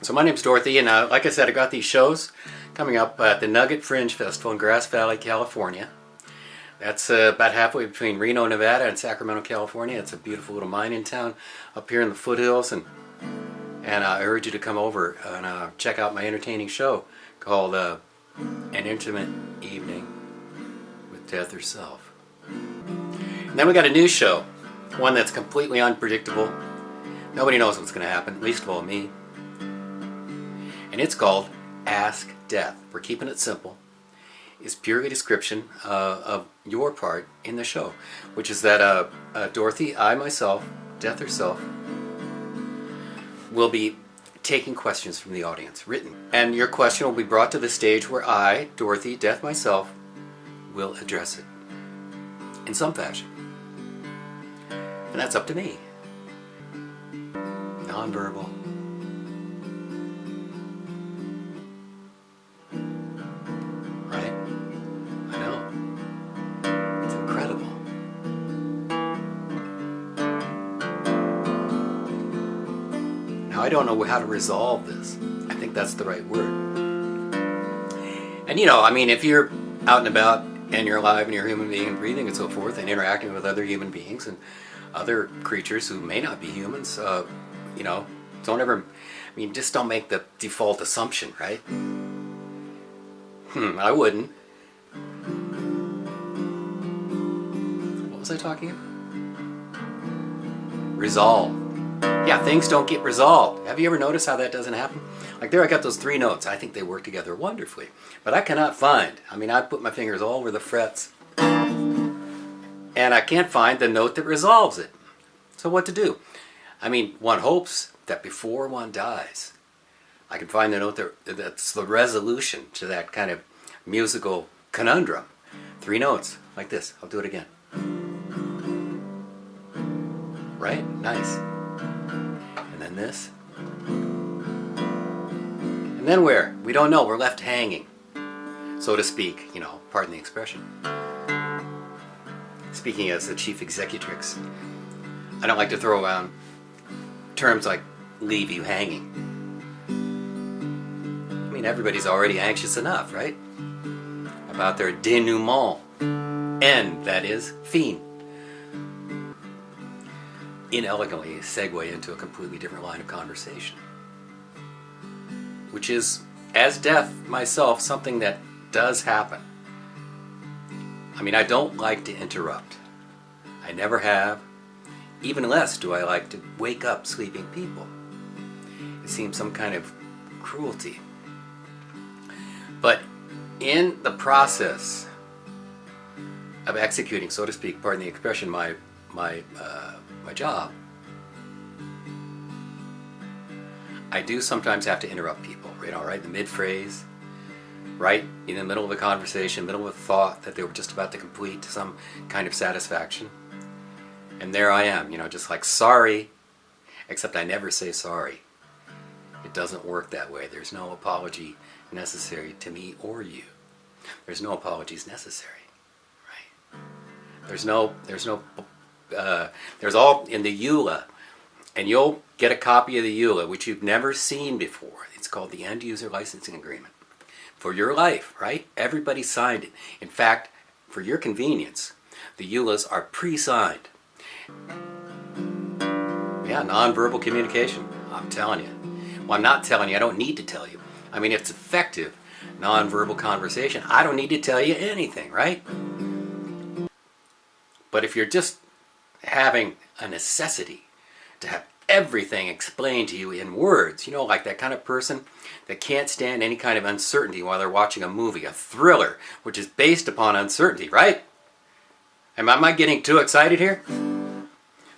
So my name's Dorothy, and like I said, I got these shows coming up at the Nugget Fringe Festival in Grass Valley, California. That's about halfway between Reno, Nevada and Sacramento, California. It's a beautiful little mining town up here in the foothills, and I urge you to come over and check out my entertaining show called An Intimate Evening with Death Herself. And then we got a new show, one that's completely unpredictable. Nobody knows what's going to happen, least of all me. And it's called Ask Death. We're keeping it simple. It's purely a description of your part in the show, which is that Dorothy, I myself, Death herself, will be taking questions from the audience, written. And your question will be brought to the stage where I, Dorothy, Death myself, will address it in some fashion. And that's up to me. Nonverbal. Right? I know. It's incredible. Now I don't know how to resolve this. I think that's the right word. And if you're out and about and you're alive and you're a human being and breathing and so forth and interacting with other human beings and other creatures who may not be humans, just don't make the default assumption, right? I wouldn't. What was I talking about? Resolve. Yeah, things don't get resolved. Have you ever noticed how that doesn't happen? Like there I got those 3 notes. I think they work together wonderfully. But I cannot find, I put my fingers all over the frets, and I can't find the note that resolves it. So what to do? One hopes that before one dies, I can find the note that's the resolution to that kind of musical conundrum. 3 notes, like this. I'll do it again. Right? Nice. And then this. And then where? We don't know. We're left hanging, so to speak. Pardon the expression. Speaking as the chief executrix, I don't like to throw around terms like leave you hanging. Everybody's already anxious enough, right? About their denouement. End, that is, fiend. Inelegantly segue into a completely different line of conversation. Which is, as death myself, something that does happen. I don't like to interrupt. I never have. Even less do I like to wake up sleeping people. It seems some kind of cruelty. But in the process of executing, so to speak, pardon the expression, my job, I do sometimes have to interrupt people, right in the mid-phrase, right in the middle of a conversation, middle of a thought that they were just about to complete to some kind of satisfaction. And there I am, just like sorry, except I never say sorry. It doesn't work that way. There's no apology necessary to me or you. There's no apologies necessary, right? There's all in the EULA, and you'll get a copy of the EULA, which you've never seen before. It's called the End User Licensing Agreement. For your life, right? Everybody signed it. In fact, for your convenience, the EULAs are pre-signed. Yeah, nonverbal communication. I'm telling you. Well, I'm not telling you. I don't need to tell you. It's effective nonverbal conversation. I don't need to tell you anything, right? But if you're just having a necessity to have everything explained to you in words, like that kind of person that can't stand any kind of uncertainty while they're watching a movie, a thriller, which is based upon uncertainty, right? Am I getting too excited here?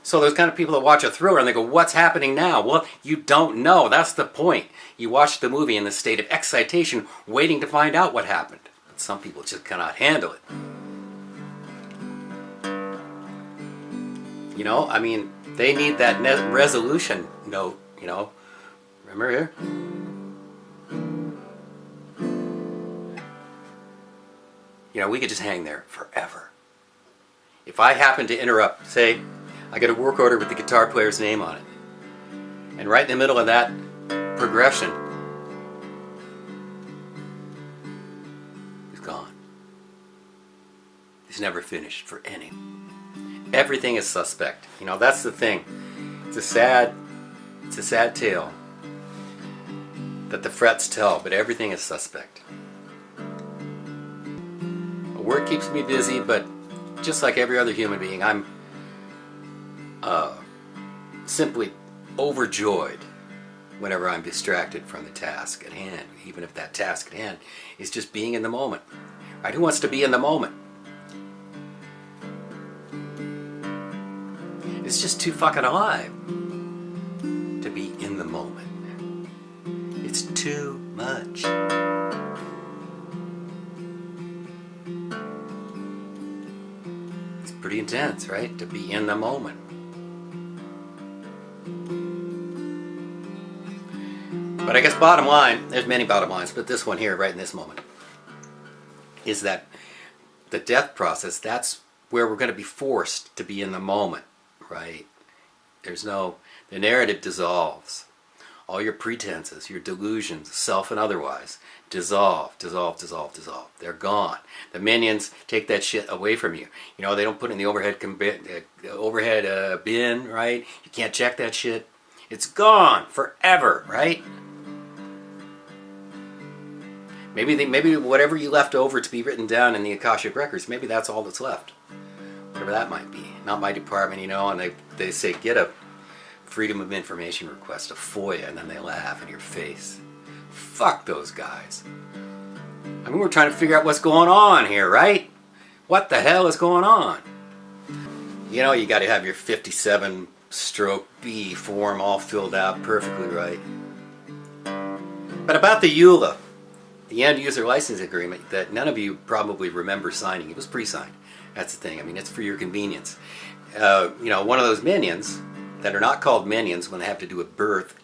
So those kind of people that watch a thriller and they go, what's happening now? Well, you don't know. That's the point. You watch the movie in the state of excitation, waiting to find out what happened. But some people just cannot handle it. They need that resolution note, Remember here? We could just hang there forever. If I happen to interrupt, say, I get a work order with the guitar player's name on it, and right in the middle of that progression is gone. It's never finished for any. Everything is suspect. You know, that's the thing. It's a sad tale that the frets tell, but everything is suspect. Work keeps me busy, but just like every other human being, I'm simply overjoyed whenever I'm distracted from the task at hand, even if that task at hand is just being in the moment. Right? Who wants to be in the moment? It's just too fucking alive to be in the moment. It's too much. It's pretty intense, right? To be in the moment. But I guess bottom line, there's many bottom lines, but this one here, right in this moment, is that the death process, that's where we're going to be forced to be in the moment, right? The narrative dissolves. All your pretenses, your delusions, self and otherwise, dissolve. They're gone. The minions take that shit away from you. You know, they don't put it in the overhead bin, right? You can't check that shit. It's gone forever, right? Maybe whatever you left over to be written down in the Akashic Records, maybe that's all that's left. Whatever that might be. Not my department, you know, and they say, get a Freedom of Information request, a FOIA, and then they laugh in your face. Fuck those guys. I mean, we're trying to figure out what's going on here, right? What the hell is going on? You know, you got to have your 57-stroke B form all filled out perfectly right. But about the EULA, the End User License Agreement, that none of you probably remember signing. It was pre-signed. That's the thing. I mean, it's for your convenience. You know, one of those minions that are not called minions when they have to do with birth,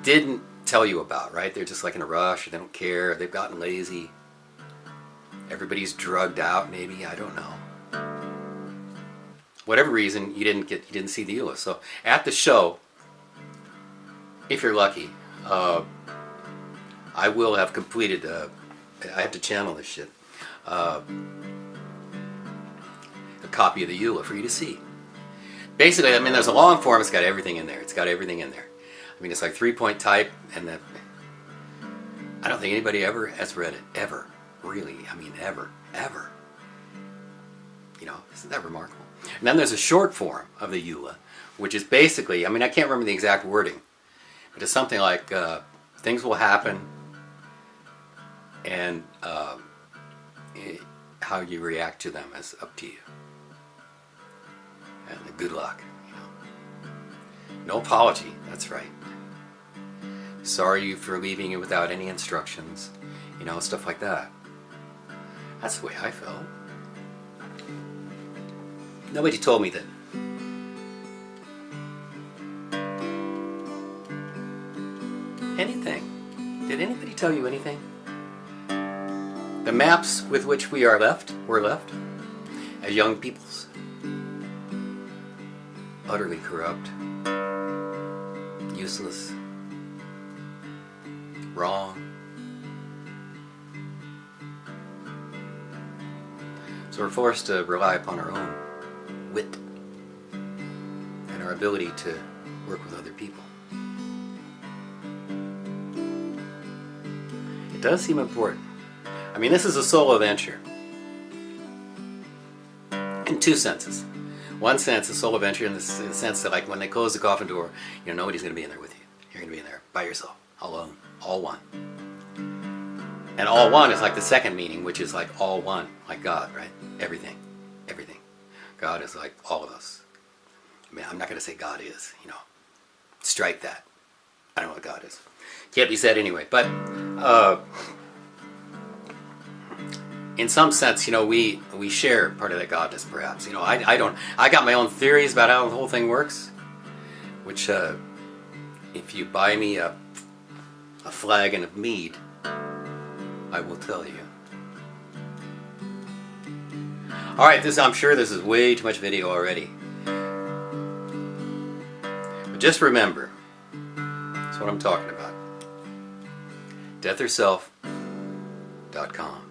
didn't tell you about, right? They're just like in a rush, they don't care, they've gotten lazy. Everybody's drugged out, maybe, I don't know. Whatever reason, you didn't see the EULA. So at the show, if you're lucky, I will have completed, I have to channel this shit, a copy of the EULA for you to see. Basically, I mean, there's a long form, it's got everything in there. It's got everything in there. I mean, it's like 3-point type, and I don't think anybody ever has read it, ever. Really, I mean, ever. You know, isn't that remarkable? And then there's a short form of the EULA, which is basically, I mean, I can't remember the exact wording, but it's something like, things will happen, and how you react to them is up to you. And good luck, you know. No apology, that's right. Sorry for leaving you without any instructions, you know, stuff like that. That's the way I felt. Nobody told me that. Anything. Did anybody tell you anything? The maps with which we were left, as young peoples, utterly corrupt, useless, wrong. So we're forced to rely upon our own wit and our ability to work with other people. It does seem important. I mean, this is a solo venture in two senses. One sense, a solo venture in the sense that, like, when they close the coffin door, you know, nobody's going to be in there with you. You're going to be in there by yourself, alone, all one. And all one is like the second meaning, which is like all one, like God, right? Everything. God is like all of us. I mean, I'm not going to say God is, you know. Strike that. I don't know what God is. Can't be said anyway. But in some sense, you know, we share part of that godness, perhaps. You know, I got my own theories about how the whole thing works, which if you buy me a flagon of mead, I will tell you. Alright, I'm sure this is way too much video already. But just remember, that's what I'm talking about. deathherself.com.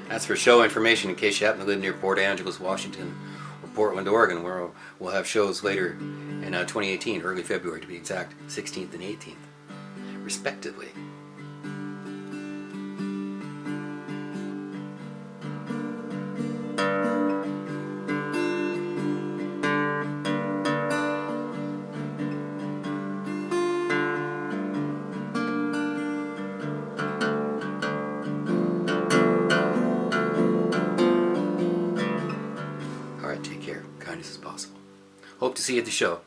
That's for show information in case you happen to live near Port Angeles, Washington, or Portland, Oregon, where we'll have shows later in 2018, early February to be exact, 16th and 18th, respectively. Alright, take care. Kindness is possible. Hope to see you at the show.